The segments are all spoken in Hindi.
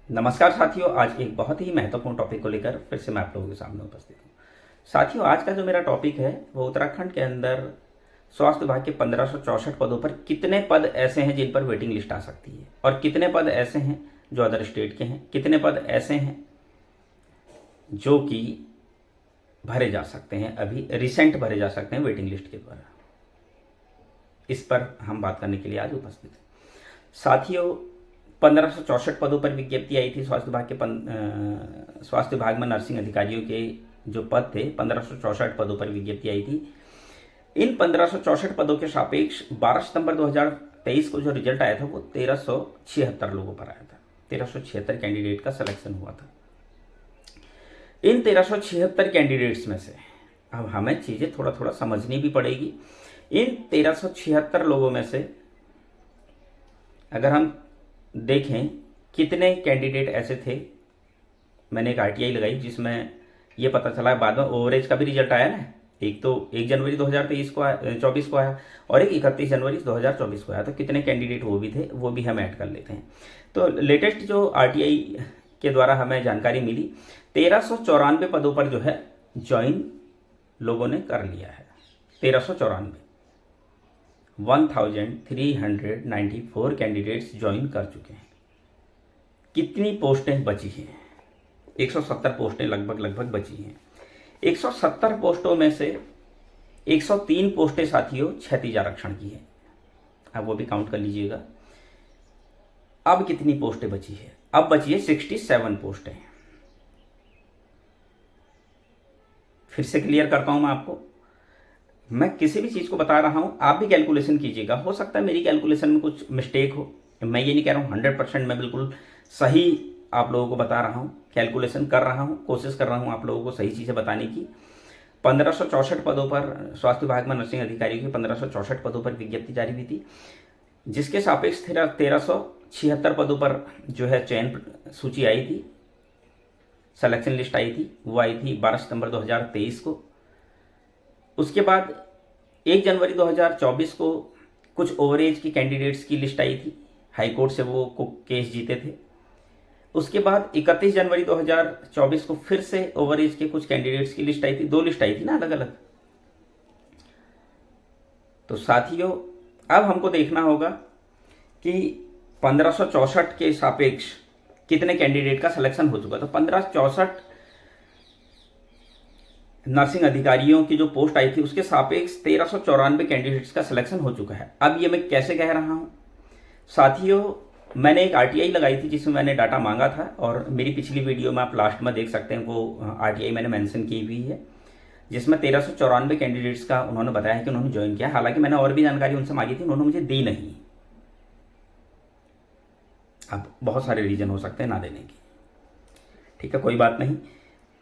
नमस्कार साथियों, आज एक बहुत ही महत्वपूर्ण टॉपिक को लेकर फिर से मैं आप लोगों के सामने उपस्थित हूँ। साथियों, आज का जो मेरा टॉपिक है वो उत्तराखंड के अंदर स्वास्थ्य विभाग के 1564 पदों पर कितने पद ऐसे हैं जिन पर वेटिंग लिस्ट आ सकती है और कितने पद ऐसे हैं जो अदर स्टेट के हैं, कितने पद ऐसे हैं जो कि भरे जा सकते हैं, अभी रिसेंट भरे जा सकते हैं वेटिंग लिस्ट के द्वारा। इस पर हम बात करने के लिए आज उपस्थित हैं। साथियों, 1564 पदों पर विज्ञप्ति आई थी स्वास्थ्य विभाग में नर्सिंग अधिकारियों के जो पद थे, 1564 पदों पर विज्ञप्ति आई थी। इन 1564 पदों के सापेक्ष 12 सितंबर 2023 को जो रिजल्ट आया था वो 1376 लोगों पर आया था। 1376 कैंडिडेट का सिलेक्शन हुआ था। इन 1376 कैंडिडेट्स में से अब हमें चीज़ें थोड़ा थोड़ा समझनी भी पड़ेगी। इन 1376 लोगों में से अगर हम देखें कितने कैंडिडेट ऐसे थे, मैंने एक आरटीआई लगाई जिसमें ये पता चला, बाद में ओवरेज का भी रिजल्ट आया ना। एक तो 1 जनवरी 2023 को आया, 24 को आया, और एक 31 जनवरी 2024 को आया। तो कितने कैंडिडेट वो भी थे, वो भी हम ऐड कर लेते हैं। तो लेटेस्ट जो आरटीआई के द्वारा हमें जानकारी मिली, 1394 पदों पर जो है ज्वाइन लोगों ने कर लिया है। 1394, 1394 कैंडिडेट्स ज्वाइन कर चुके हैं। कितनी पोस्टें बची हैं? 170 पोस्टें लगभग बची हैं। 170 पोस्टों में से 103 पोस्टें साथियों क्षैतिज आरक्षण की है। अब वो भी काउंट कर लीजिएगा। अब कितनी पोस्टें बची है? अब बची है 67 पोस्टें। फिर से क्लियर करता हूं मैं आपको। मैं किसी भी चीज़ को बता रहा हूं, आप भी कैलकुलेशन कीजिएगा। हो सकता है मेरी कैलकुलेशन में कुछ मिस्टेक हो। मैं ये नहीं कह रहा हूं 100% मैं बिल्कुल सही आप लोगों को बता रहा हूं। कैलकुलेशन कर रहा हूं, कोशिश कर रहा हूं आप लोगों को सही चीज़ें बताने की। 1564 पदों पर स्वास्थ्य विभाग में नर्सिंग अधिकारियों की 1564 पदों पर विज्ञप्ति जारी हुई थी, जिसके सापेक्ष 1376 पदों पर जो है चयन सूची आई थी, सिलेक्शन लिस्ट आई थी। वो आई थी 12 सितंबर 2023 को। उसके बाद 1 जनवरी 2024 को कुछ ओवरेज की कैंडिडेट्स की लिस्ट आई थी, हाई कोर्ट से वो केस जीते थे। उसके बाद 31 जनवरी 2024 को फिर से ओवरेज के कुछ कैंडिडेट्स की लिस्ट आई थी। 2 लिस्ट आई थी ना अलग अलग। तो साथियों, अब हमको देखना होगा कि 1564 के सापेक्ष कितने कैंडिडेट का सिलेक्शन हो चुका। तो 1564 नर्सिंग अधिकारियों की जो पोस्ट आई थी उसके सापेक्ष 1394 कैंडिडेट्स का सिलेक्शन हो चुका है। अब ये मैं कैसे कह रहा हूँ साथियों, मैंने एक आरटीआई लगाई थी जिसमें मैंने डाटा मांगा था, और मेरी पिछली वीडियो में आप लास्ट में देख सकते हैं, वो आरटीआई मैंने मेंशन की हुई है, जिसमें 1394 कैंडिडेट्स का उन्होंने बताया कि उन्होंने ज्वाइन किया। हालांकि मैंने और भी जानकारी उनसे मांगी थी, उन्होंने मुझे दी नहीं। अब बहुत सारे रीजन हो सकते हैं ना देने की, ठीक है, कोई बात नहीं।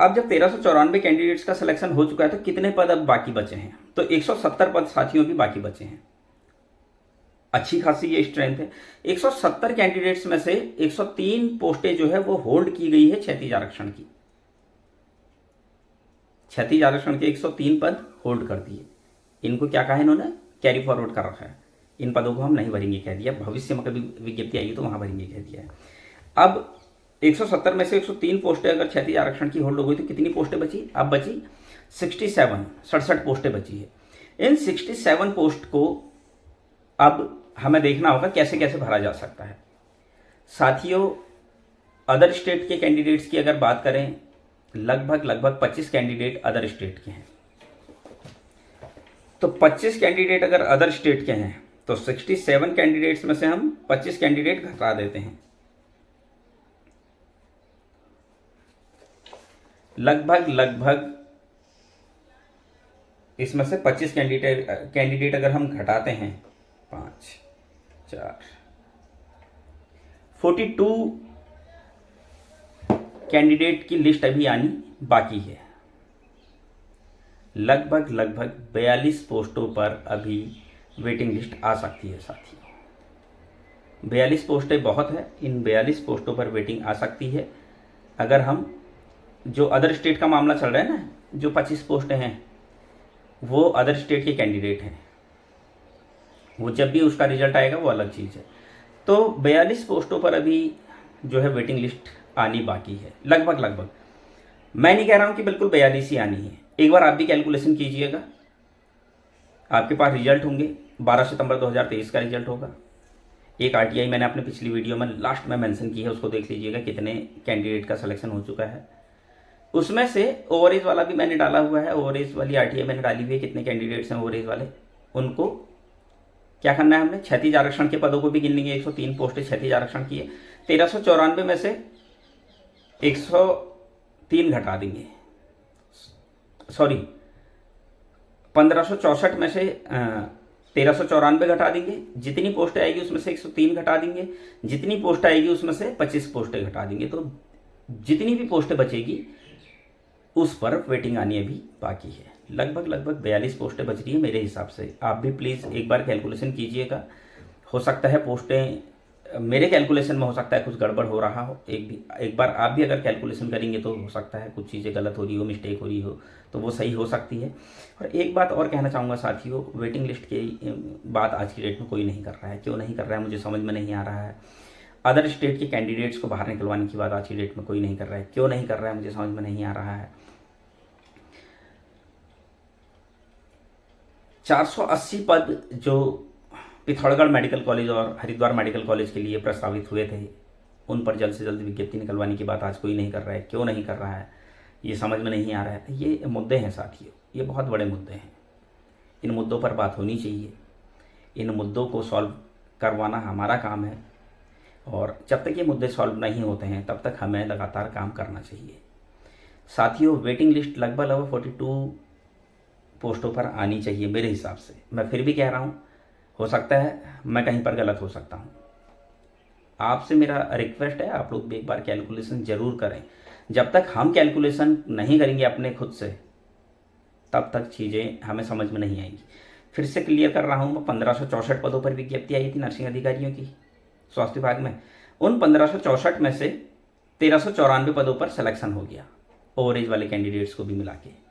अब जब 1394 कैंडिडेट्स का सिलेक्शन हो चुका है तो कितने पद अब बाकी बचे हैं? तो 170 पद साथियों भी बाकी बचे हैं। अच्छी खासी ये स्ट्रेंथ है। 170 कैंडिडेट्स में से 103 पोस्टें जो है वो होल्ड की गई है क्षैतिज आरक्षण की। क्षैतिज आरक्षण के 103 पद होल्ड कर दिए। इनको क्या कहा इन्होंने? कैरी फॉरवर्ड कर रखा है। इन पदों को हम नहीं भरेंगे कह दिया, भविष्य में कभी विज्ञप्ति आएगी तो वहां भरेंगे कह दिया है। अब 170 में से 103 पोस्टें अगर क्षैतिज आरक्षण की होल्ड हो गई तो कितनी पोस्टें बची? अब बची 67 पोस्टें बची है। इन 67 पोस्ट को अब हमें देखना होगा कैसे कैसे भरा जा सकता है। साथियों, अदर स्टेट के कैंडिडेट्स की अगर बात करें, लगभग 25 कैंडिडेट अदर स्टेट के हैं। तो 25 कैंडिडेट अगर अदर स्टेट के हैं तो 67 कैंडिडेट्स में से हम 25 कैंडिडेट घटा देते हैं। लगभग इसमें से 25 कैंडिडेट अगर हम घटाते हैं, 5 4 42 कैंडिडेट की लिस्ट अभी आनी बाकी है। लगभग 42 पोस्टों पर अभी वेटिंग लिस्ट आ सकती है साथियों। 42 पोस्टें बहुत है। इन 42 पोस्टों पर वेटिंग आ सकती है। अगर हम जो अदर स्टेट का मामला चल रहा है ना, जो 25 पोस्टें हैं वो अदर स्टेट के कैंडिडेट हैं, वो जब भी उसका रिजल्ट आएगा वो अलग चीज़ है। तो 42 पोस्टों पर अभी जो है वेटिंग लिस्ट आनी बाकी है, लगभग। मैं नहीं कह रहा हूँ कि बिल्कुल 42 ही आनी है, एक बार आप भी कैलकुलेशन कीजिएगा। आपके पास रिजल्ट होंगे, 12 सितंबर 2023 का रिजल्ट होगा। एक आरटीआई मैंने अपने पिछली वीडियो में लास्ट में मेंशन की है, उसको देख लीजिएगा कितने कैंडिडेट का सिलेक्शन हो चुका है। उसमें से ओवरेज वाला भी मैंने डाला हुआ है, ओवरेज वाली आरटीआई मैंने डाली हुई है, कितने कैंडिडेट्स हैं ओवरेज वाले, उनको क्या करना है हमने, क्षैतिज आरक्षण के पदों को भी गिन लेंगे। 103 पोस्टें क्षैतिज आरक्षण की है, 1394 में से 103 घटा देंगे, सॉरी 1564 में से 1394 घटा देंगे, जितनी पोस्टें आएगी उसमें से 103 घटा देंगे, जितनी पोस्ट आएगी उसमें से 25 पोस्टें घटा देंगे। तो जितनी भी पोस्टें बचेगी उस पर वेटिंग आनी अभी बाकी है। लगभग 42 पोस्टें बच रही है मेरे हिसाब से। आप भी प्लीज़ एक बार कैलकुलेशन कीजिएगा, हो सकता है पोस्टें मेरे कैलकुलेशन में हो सकता है कुछ गड़बड़ हो रहा हो, एक बार आप भी अगर कैलकुलेशन करेंगे तो हो सकता है कुछ चीज़ें गलत हो रही हो, मिस्टेक हो रही हो, तो वो सही हो सकती है। और एक बात और कहना चाहूँगा साथियों, वेटिंग लिस्ट की बात आज की डेट में कोई नहीं कर रहा है। क्यों नहीं कर रहा है मुझे समझ में नहीं आ रहा है। अदर स्टेट के कैंडिडेट्स को बाहर निकलवाने की बात आज की डेट में कोई नहीं कर रहा है। क्यों नहीं कर रहा है मुझे समझ में नहीं आ रहा है। 480 पद जो पिथौरागढ़ मेडिकल कॉलेज और हरिद्वार मेडिकल कॉलेज के लिए प्रस्तावित हुए थे, उन पर जल्द से जल्द विज्ञप्ति निकलवाने की बात आज कोई नहीं कर रहा है। क्यों नहीं कर रहा है ये समझ में नहीं आ रहा है। ये मुद्दे हैं साथियों, ये बहुत बड़े मुद्दे हैं, इन मुद्दों पर बात होनी चाहिए। इन मुद्दों को सॉल्व करवाना हमारा काम है, और जब तक ये मुद्दे सॉल्व नहीं होते हैं तब तक हमें लगातार काम करना चाहिए। साथियों, वेटिंग लिस्ट लगभग 42 पोस्टों पर आनी चाहिए मेरे हिसाब से। मैं फिर भी कह रहा हूँ, हो सकता है मैं कहीं पर गलत हो सकता हूँ। आपसे मेरा रिक्वेस्ट है, आप लोग भी एक बार कैलकुलेशन जरूर करें। जब तक हम कैलकुलेशन नहीं करेंगे अपने खुद से, तब तक चीज़ें हमें समझ में नहीं आएंगी। फिर से क्लियर कर रहा हूँ, 1564 पदों पर विज्ञप्ति आई थी नर्सिंग अधिकारियों की स्वास्थ्य विभाग में। उन 1564 में से 1394 पदों पर सिलेक्शन हो गया, ओवरेज वाले कैंडिडेट्स को भी मिला के।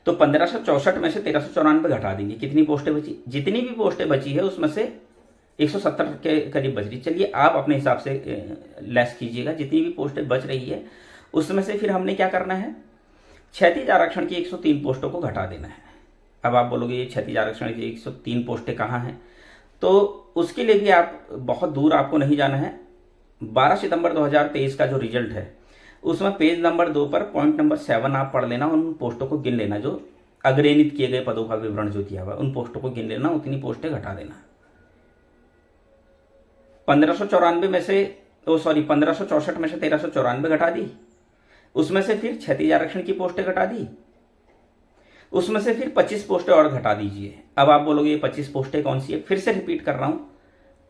तो 1564 में से 1394 घटा देंगे, कितनी पोस्टें बची, जितनी भी पोस्टें बची है उसमें से 170 के करीब बच रही। चलिए आप अपने हिसाब से लेस कीजिएगा, जितनी भी पोस्टें बच रही है उसमें से फिर हमने क्या करना है, क्षैतिज आरक्षण की 103 पोस्टों को घटा देना है। अब आप बोलोगे ये क्षैतिज आरक्षण की 103 पोस्टें कहाँ हैं, तो उसके लिए भी आप बहुत दूर आपको नहीं जाना है। 12 सितंबर 2023 का जो रिजल्ट है उसमें पेज नंबर 2 पर पॉइंट नंबर 7 आप पढ़ लेना, उन पोस्टों को गिन लेना, जो अग्रेनित किए गए पदों का विवरण जो दिया हुआ है उन पोस्टों को गिन लेना, उतनी पोस्टें घटा देना। 1594 में से 1564 में से 1394 घटा दी, उसमें से फिर क्षैतिज आरक्षण की पोस्टें घटा दी, उसमें से फिर 25 पोस्टें और घटा दीजिए। अब आप बोलोगे ये 25 पोस्टें कौन सी है, फिर से रिपीट कर रहा हूं,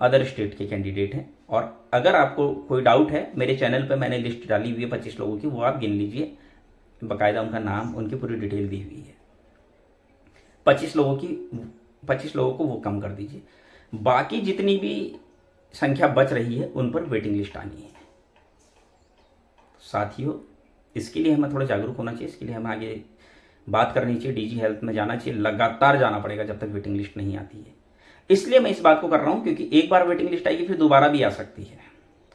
अदर स्टेट के कैंडिडेट हैं। और अगर आपको कोई डाउट है, मेरे चैनल पे मैंने लिस्ट डाली हुई है 25 लोगों की, वो आप गिन लीजिए, बाकायदा उनका नाम, उनकी पूरी डिटेल दी हुई है। 25 लोगों को वो कम कर दीजिए, बाकी जितनी भी संख्या बच रही है उन पर वेटिंग लिस्ट आनी है। साथियों, इसके लिए हमें थोड़ा जागरूक होना चाहिए, इसके लिए हमें आगे बात करनी चाहिए, डीजी हेल्थ में जाना चाहिए, लगातार जाना पड़ेगा जब तक वेटिंग लिस्ट नहीं आती है। इसलिए मैं इस बात को कर रहा हूं क्योंकि एक बार वेटिंग लिस्ट आएगी फिर दोबारा भी आ सकती है।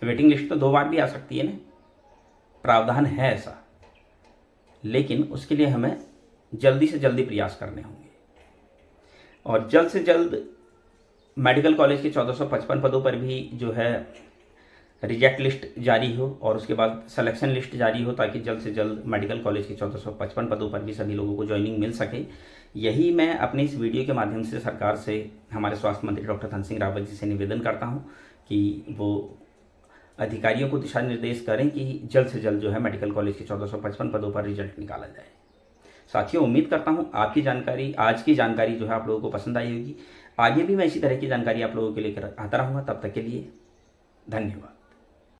वेटिंग लिस्ट तो 2 बार भी आ सकती है ना, प्रावधान है ऐसा, लेकिन उसके लिए हमें जल्दी से जल्दी प्रयास करने होंगे। और जल्द से जल्द मेडिकल कॉलेज के 1455 पदों पर भी जो है रिजेक्ट लिस्ट जारी हो और उसके बाद सिलेक्शन लिस्ट जारी हो, ताकि जल्द से जल्द मेडिकल कॉलेज के 1455 पदों पर भी सभी लोगों को ज्वाइनिंग मिल सके। यही मैं अपने इस वीडियो के माध्यम से सरकार से, हमारे स्वास्थ्य मंत्री डॉक्टर धन सिंह रावत जी से निवेदन करता हूं कि वो अधिकारियों को दिशा निर्देश करें कि जल्द से जल्द जो है मेडिकल कॉलेज के 1455 पदों पर रिजल्ट निकाला जाए। साथियों, उम्मीद करता हूँ आपकी जानकारी, आज की जानकारी जो है आप लोगों को पसंद आई होगी। आगे भी मैं इसी तरह की जानकारी आप लोगों के लेकर आता रहूँगा। तब तक के लिए धन्यवाद।